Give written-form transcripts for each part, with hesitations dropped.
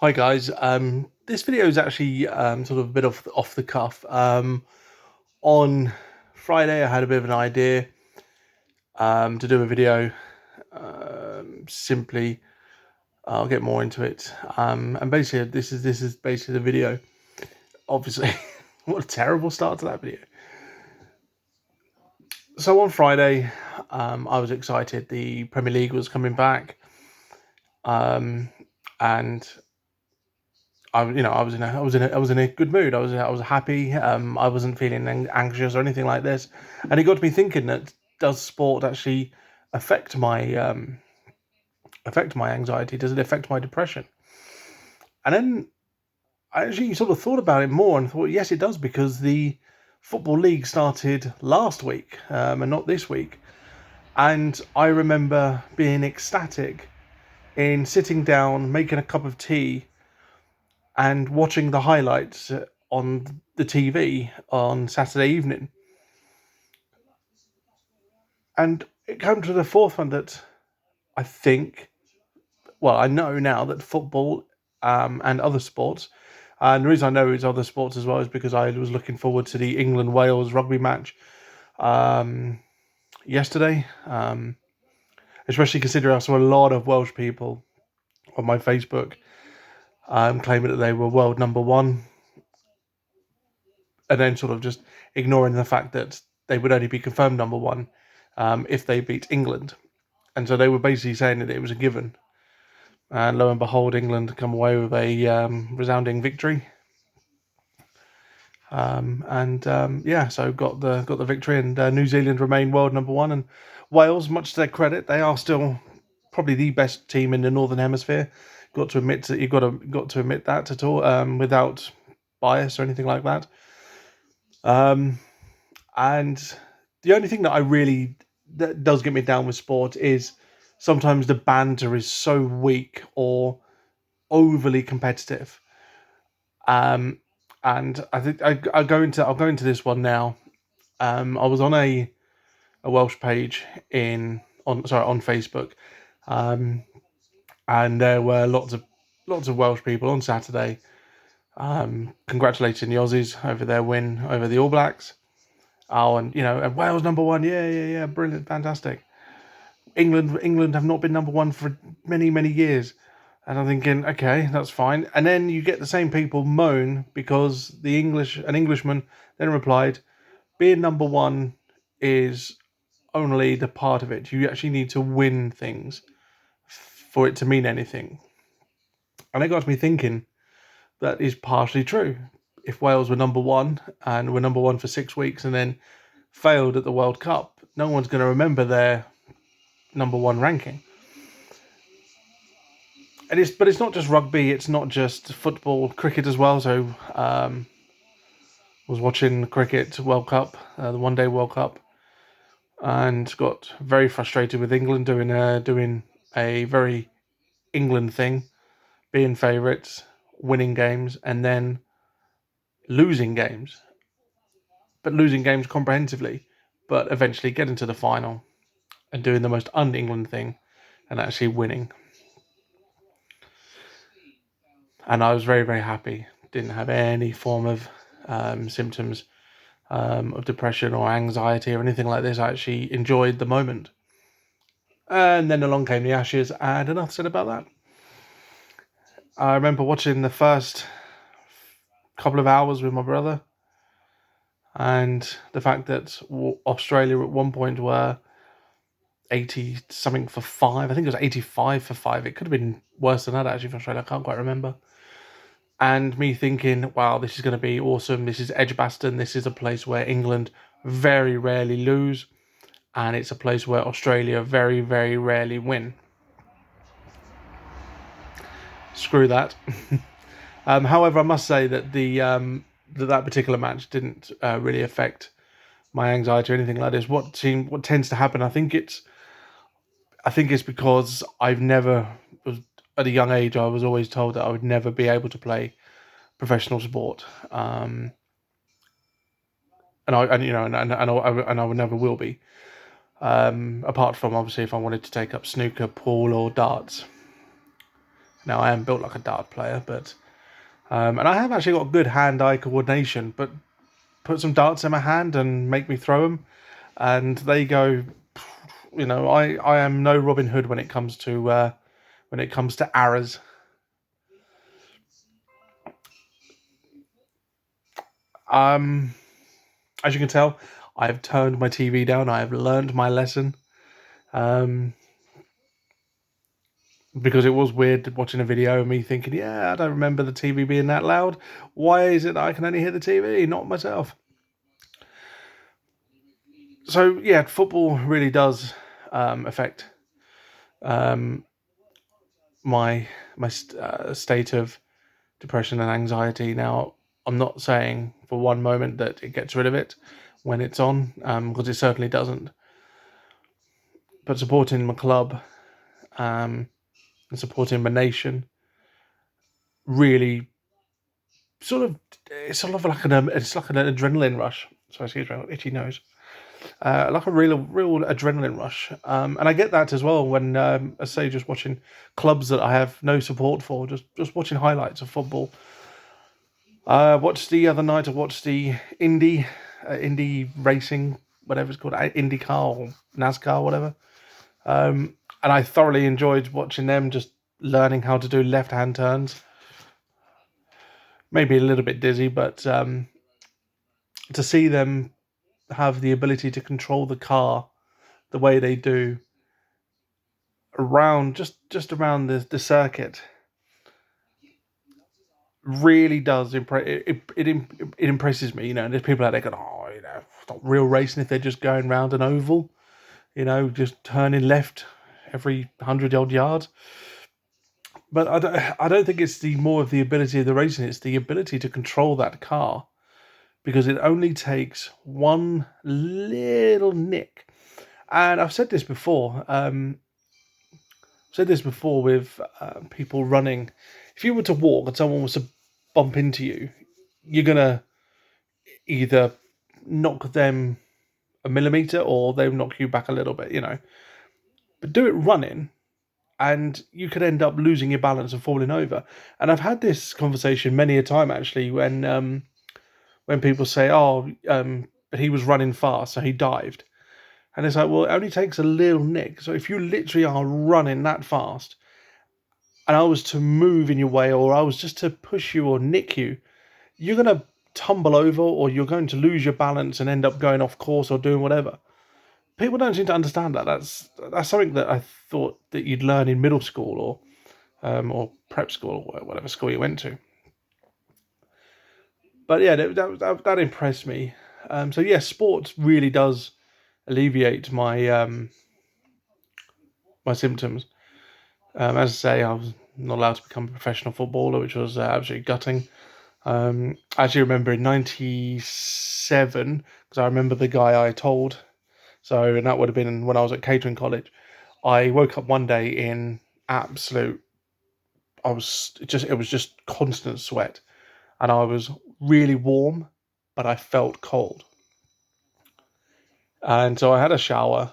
Hi guys. This video is actually sort of a bit off the cuff. On Friday, I had a bit of an idea to do a video. Simply, I'll get more into it. And basically, this is basically the video. Obviously, what a terrible start to that video. So on Friday, I was excited. The Premier League was coming back, and I was in a good mood. I was happy. I wasn't feeling anxious or anything like this, and it got me thinking that does sport actually affect my anxiety? Does it affect my depression? And then I actually sort of thought about it more and thought, yes, it does, because the football league started last week and not this week. And I remember being ecstatic in sitting down, making a cup of tea, and watching the highlights on the TV on Saturday evening. And it came to the forefront that I think, well, I know now that football and other sports, and the reason I know it's other sports as well is because I was looking forward to the England Wales rugby match yesterday, especially considering I saw a lot of Welsh people on my Facebook claiming that they were world number one, and then sort of just ignoring the fact that they would only be confirmed number one if they beat England. And so they were basically saying that it was a given. And lo and behold, England come away with a resounding victory. So got the victory, and New Zealand remain world number one. And Wales, much to their credit, they are still probably the best team in the Northern Hemisphere. Got to admit that you've got to admit that at all, without bias or anything like that. And the only thing that does get me down with sport is sometimes the banter is so weak or overly competitive. Um, and I think I'll go into this one now. I was on a Welsh page on Facebook, um, and there were lots of Welsh people on Saturday, congratulating the Aussies over their win over the All Blacks. Oh, and Wales number one, yeah, yeah, yeah, brilliant, fantastic. England have not been number one for many, many years. And I'm thinking, okay, that's fine. And then you get the same people moan because an Englishman then replied, being number one is only the part of it. You actually need to win things for it to mean anything. And it got me thinking, that is partially true. If Wales were number one and were number one for 6 weeks and then failed at the World Cup, no one's going to remember their number one ranking. But it's not just rugby. It's not just football, cricket as well. So was watching the cricket World Cup, the One Day World Cup, and got very frustrated with England doing a very England thing, being favourites, winning games, and then losing games, but losing games comprehensively, but eventually getting to the final and doing the most un-England thing and actually winning. And I was very, very happy. Didn't have any form of symptoms of depression or anxiety or anything like this. I actually enjoyed the moment. And then along came the Ashes, and enough said about that. I remember watching the first couple of hours with my brother, and the fact that Australia at one point were 80 something for five. I think it was 85 for five. It could have been worse than that actually for Australia. I can't quite remember. And me thinking, wow, this is going to be awesome. This is Edgbaston. This is a place where England very rarely lose, and it's a place where Australia very, very rarely win. Screw that. However, I must say that that particular match didn't really affect my anxiety or anything like this. What tends to happen? I think it's because at a young age, I was always told that I would never be able to play professional sport, and I would never will be. Apart from obviously if I wanted to take up snooker, pool, or darts, Now I am built like a dart player, but and I have actually got good hand-eye coordination. But put some darts in my hand and make me throw them, and they go. I am no Robin Hood when it comes to arrows. As you can tell, I have turned my TV down. I have learned my lesson. Um, because it was weird watching a video and me thinking, yeah, I don't remember the TV being that loud. Why is it that I can only hear the TV, not myself? So yeah, football really does affect um, my state of depression and anxiety. Now, I'm not saying for one moment that it gets rid of it when it's on, because it certainly doesn't. But supporting my club and supporting my nation really it's sort of like it's like an adrenaline rush. Sorry, excuse me, itchy nose. Like a real adrenaline rush, and I get that as well when I say just watching clubs that I have no support for, just watching highlights of football. Watched the other night. I watched the Indy racing, whatever it's called, IndyCar or NASCAR, whatever. And I thoroughly enjoyed watching them just learning how to do left-hand turns. Maybe a little bit dizzy, but to see them have the ability to control the car the way they do around just around the circuit really does impress it impresses me. And there's people out there going, oh, it's not real racing if they're just going round an oval, just turning left every 100 odd yards. But I don't think it's the more of the ability of the racing, it's the ability to control that car, because it only takes one little nick. And I've said this before. With people running. If you were to walk and someone was to bump into you, you're gonna either knock them a millimeter or they'll knock you back a little bit. But do it running, and you could end up losing your balance and falling over. And I've had this conversation many a time actually when people say, "Oh, but he was running fast, so he dived." And it's like, well, it only takes a little nick. So if you literally are running that fast, and I was to move in your way, or I was just to push you or nick you, you're going to tumble over, or you're going to lose your balance and end up going off course or doing whatever. People don't seem to understand that. That's something that I thought that you'd learn in middle school or prep school or whatever school you went to. But yeah, that impressed me. So yeah, sports really does alleviate my symptoms. As I say, I was not allowed to become a professional footballer, which was absolutely gutting. I actually remember in '97, because I remember the guy I told. So, and that would have been when I was at catering college. I woke up one day in absolute. It was just constant sweat, and I was really warm, but I felt cold. And so I had a shower,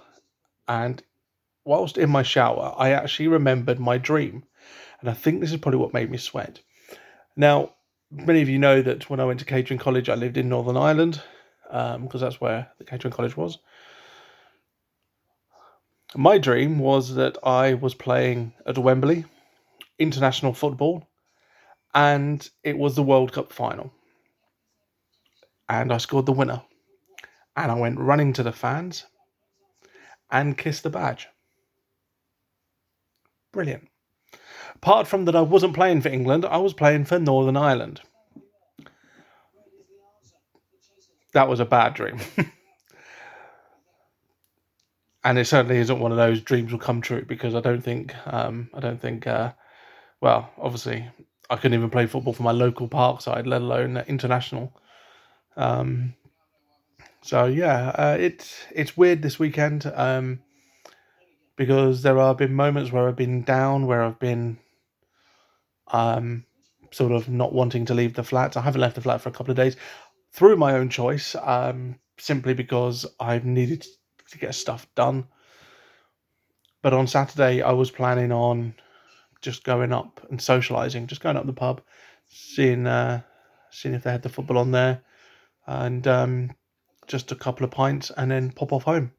and whilst in my shower, I actually remembered my dream, and I think this is probably what made me sweat. Now, many of you know that when I went to catering college, I lived in Northern Ireland, because that's where the catering college was. My dream was that I was playing at Wembley, international football, and it was the World Cup final. And I scored the winner. And I went running to the fans and kissed the badge. Brilliant. Apart from that, I wasn't playing for England, I was playing for Northern Ireland. That was a bad dream. And it certainly isn't one of those dreams will come true, because well, obviously, I couldn't even play football for my local park side, let alone international. Um, so yeah, it's weird this weekend, because there have been moments where I've been down, where I've been um, sort of not wanting to leave the flat. I haven't left the flat for a couple of days through my own choice, simply because I needed to get stuff done. But on Saturday, I was planning on just going up and socialising, just going up the pub, seeing if they had the football on there, and just a couple of pints, and then pop off home.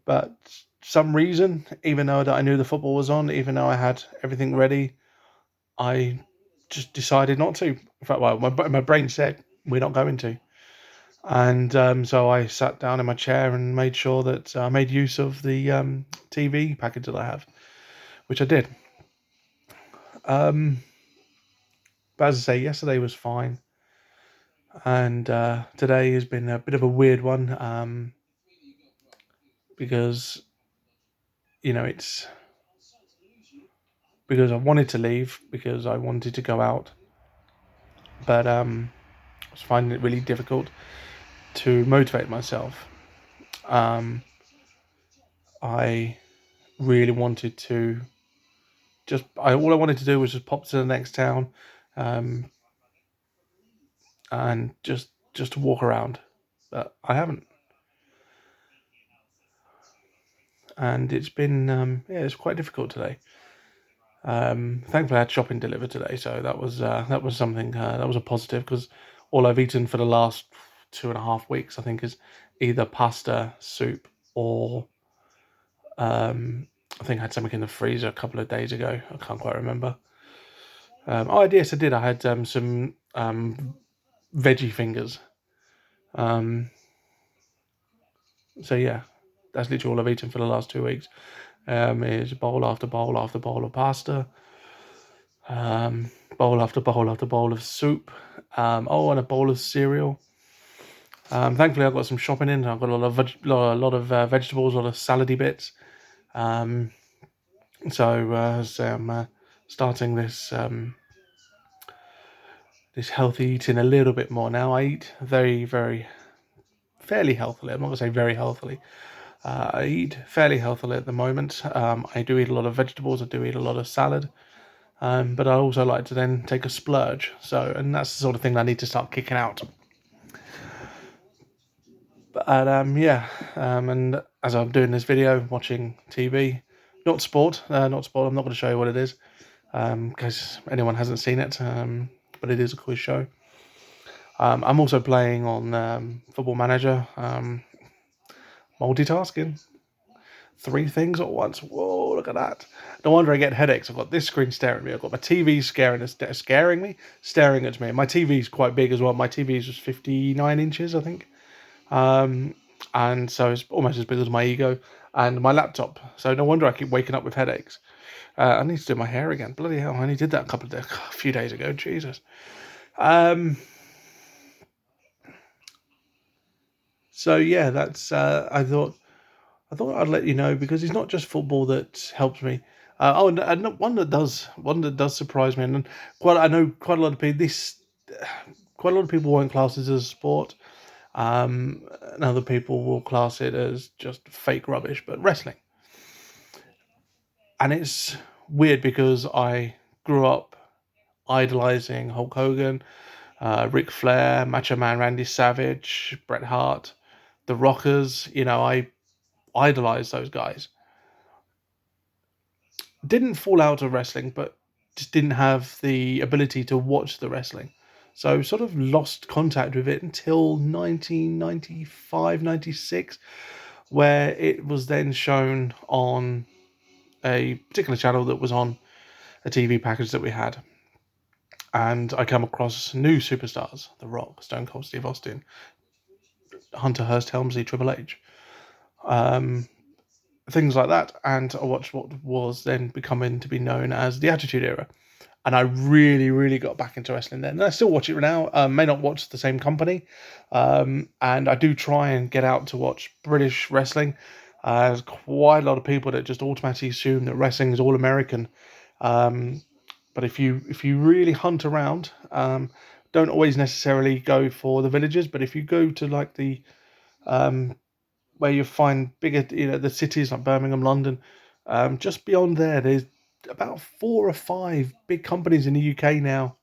But some reason, even though that I knew the football was on, even though I had everything ready, I just decided not to. In fact, well, my brain said we're not going to, and so I sat down in my chair and made sure that I made use of the TV package that I have, which I did. But as I say, yesterday was fine, and today has been a bit of a weird one, because it's because I wanted to leave, because I wanted to go out, but I was finding it really difficult to motivate myself. I really wanted to all I wanted to do was just pop to the next town, um, and just walk around, but I haven't, and it's been it's quite difficult today. Thankfully, I had shopping delivered today, so that was something that was a positive, because all I've eaten for the last 2.5 weeks, I think, is either pasta, soup, or I think I had something in the freezer a couple of days ago. I can't quite remember. Yes, I did. I had some veggie fingers. So yeah, that's literally all I've eaten for the last 2 weeks. Is bowl after bowl after bowl of pasta, bowl after bowl after bowl of soup, and a bowl of cereal. Thankfully, I've got some shopping in. I've got a lot of vegetables, a lot of salady bits. So I'm starting this healthy eating a little bit more now. I eat very, very fairly healthily. I'm not going to say very healthily. I eat fairly healthily at the moment. I do eat a lot of vegetables. I do eat a lot of salad. But I also like to then take a splurge. And that's the sort of thing I need to start kicking out. But and as I'm doing this video, watching TV, not sport. I'm not going to show you what it is, because anyone hasn't seen it. But it is a quiz show. I'm also playing on Football Manager, multitasking. 3 things at once. Whoa, look at that. No wonder I get headaches. I've got this screen staring at me. I've got my TV staring at me. My TV's quite big as well. My TV is just 59 inches, I think. And so it's almost as big as my ego. And my laptop. So no wonder I keep waking up with headaches. I need to do my hair again. Bloody hell, I only did that a few days ago. Jesus. So yeah, that's. I thought I'd let you know, because it's not just football that helps me. And one that does surprise me, and I know quite a lot of people. Quite a lot of people won't class this as a sport. And other people will class it as just fake rubbish. But wrestling, and it's weird because I grew up idolizing Hulk Hogan, Ric Flair, Macho Man Randy Savage, Bret Hart, the Rockers. I idolized those guys. Didn't fall out of wrestling, but just didn't have the ability to watch the wrestling. So sort of lost contact with it until 1995, 96, where it was then shown on a particular channel that was on a TV package that we had. And I come across new superstars: The Rock, Stone Cold Steve Austin, Hunter Hearst Helmsley, Triple H. Things like that, and I watched what was then becoming to be known as the Attitude Era, and I really, really got back into wrestling then. And I still watch it now. May not watch the same company, and I do try and get out to watch British wrestling. There's quite a lot of people that just automatically assume that wrestling is all American, but if you really hunt around, don't always necessarily go for the villages, but if you go to like the where you find bigger, the cities like Birmingham, London, just beyond there's about 4 or 5 big companies in the UK now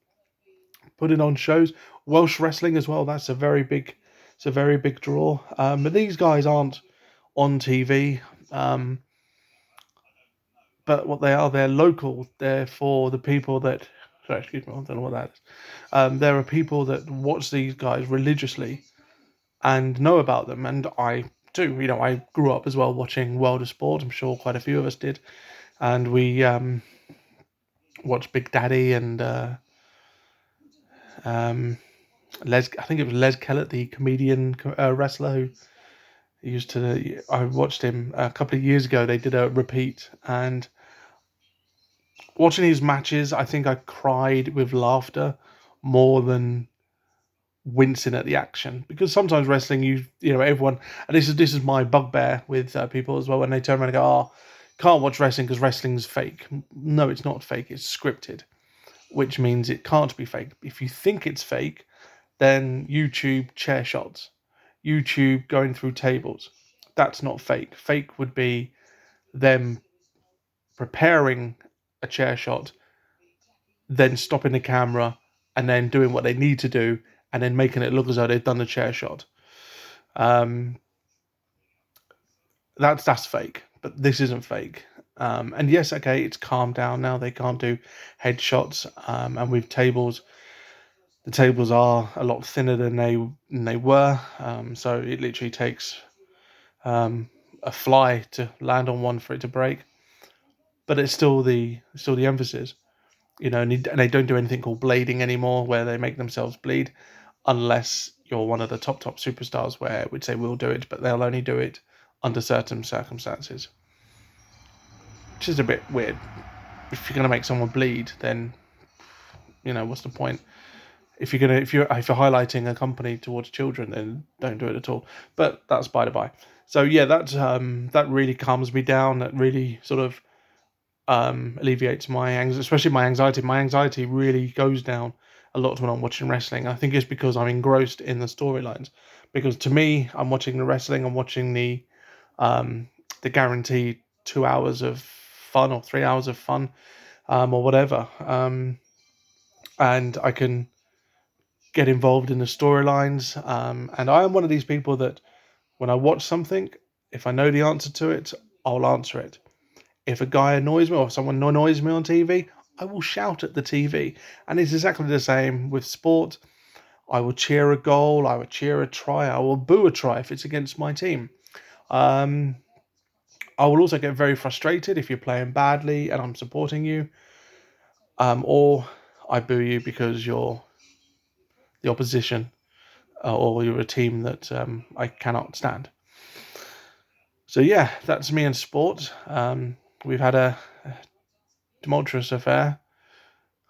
putting on shows. Welsh wrestling as well. It's a very big draw. But these guys aren't on TV. But but what they are, they're local. They're for the people that. Sorry, excuse me. I don't know what that is. There are people that watch these guys religiously and know about them, and I too. I grew up as well watching World of Sport. I'm sure quite a few of us did, and we watched Big Daddy and um, Les. I think it was Les Kellett, the comedian wrestler who used to. I watched him a couple of years ago. They did a repeat, and watching his matches, I think I cried with laughter more than wincing at the action, because sometimes wrestling, everyone, and this is my bugbear with people as well, when they turn around and go, "Oh, can't watch wrestling because wrestling's fake." No, it's not fake. It's scripted, which means it can't be fake. If you think it's fake, then YouTube chair shots, YouTube going through tables. That's not fake. Fake would be them preparing a chair shot, then stopping the camera, and then doing what they need to do, and then making it look as though they've done the chair shot. Um, that's fake, but this isn't fake. And yes, okay, it's calmed down now. They can't do headshots, and with tables, the tables are a lot thinner than they were. So it literally takes a fly to land on one for it to break. But it's still the emphasis, and they don't do anything called blading anymore, where they make themselves bleed, unless you're one of the top superstars, which they will do it, but they'll only do it under certain circumstances, which is a bit weird. If you're gonna make someone bleed, then what's the point? If you're highlighting a company towards children, then don't do it at all. But that's by the by. So yeah, that really calms me down. That really sort of alleviates my anxiety, especially my anxiety. My anxiety really goes down a lot when I'm watching wrestling. I think it's because I'm engrossed in the storylines. Because to me, I'm watching the wrestling. I'm watching the guaranteed 2 hours of fun or 3 hours of fun, or whatever. And I can get involved in the storylines. And I am one of these people that when I watch something, if I know the answer to it, I'll answer it. If a guy annoys me or someone annoys me on TV, I will shout at the TV. And it's exactly the same with sport. I will cheer a goal, I will cheer a try, I will boo a try if it's against my team. I will also get very frustrated if you're playing badly and I'm supporting you, or I boo you because you're the opposition, or you're a team that I cannot stand. So yeah, that's me in sport. We've had a tumultuous affair.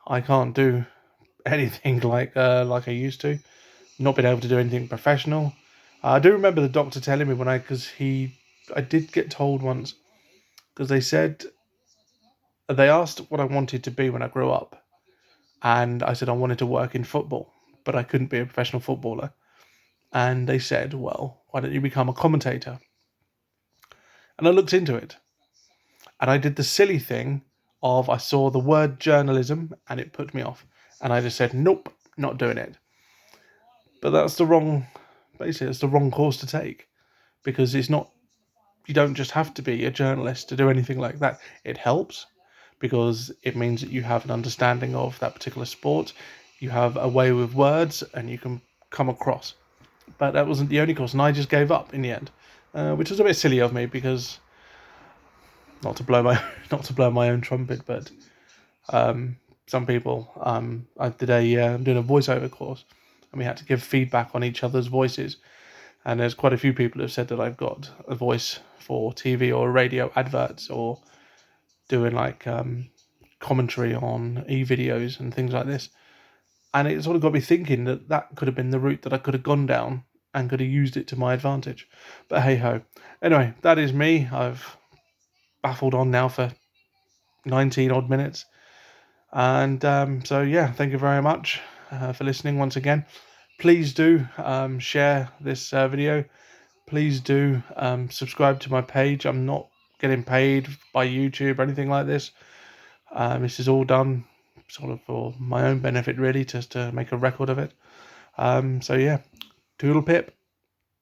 I can't do anything like I used to. Not been able to do anything professional. I do remember the doctor telling me I did get told once, because they asked what I wanted to be when I grew up, and I said I wanted to work in football, but I couldn't be a professional footballer. And they said, well, why don't you become a commentator? And I looked into it, and I did the silly thing of I saw the word journalism and it put me off, and I just said, nope, not doing it. But that's it's the wrong course to take, because it's not. You don't just have to be a journalist to do anything like that. It helps because it means that you have an understanding of that particular sport, you have a way with words, and you can come across. But that wasn't the only course, and I just gave up in the end, which was a bit silly of me, because not to blow my not to blow my own trumpet, but some people, I did I'm doing a voiceover course, and we had to give feedback on each other's voices. And there's quite a few people who have said that I've got a voice for TV or radio adverts, or doing like commentary on e-videos and things like this. And it sort of got me thinking that could have been the route that I could have gone down and could have used it to my advantage. But hey ho. Anyway, that is me. I've baffled on now for 19 odd minutes. And so, yeah, thank you very much for listening once again. Please do share this video. Please do subscribe to my page. I'm not getting paid by YouTube or anything like this. This is all done sort of for my own benefit, really, just to make a record of it. So yeah, toodle pip.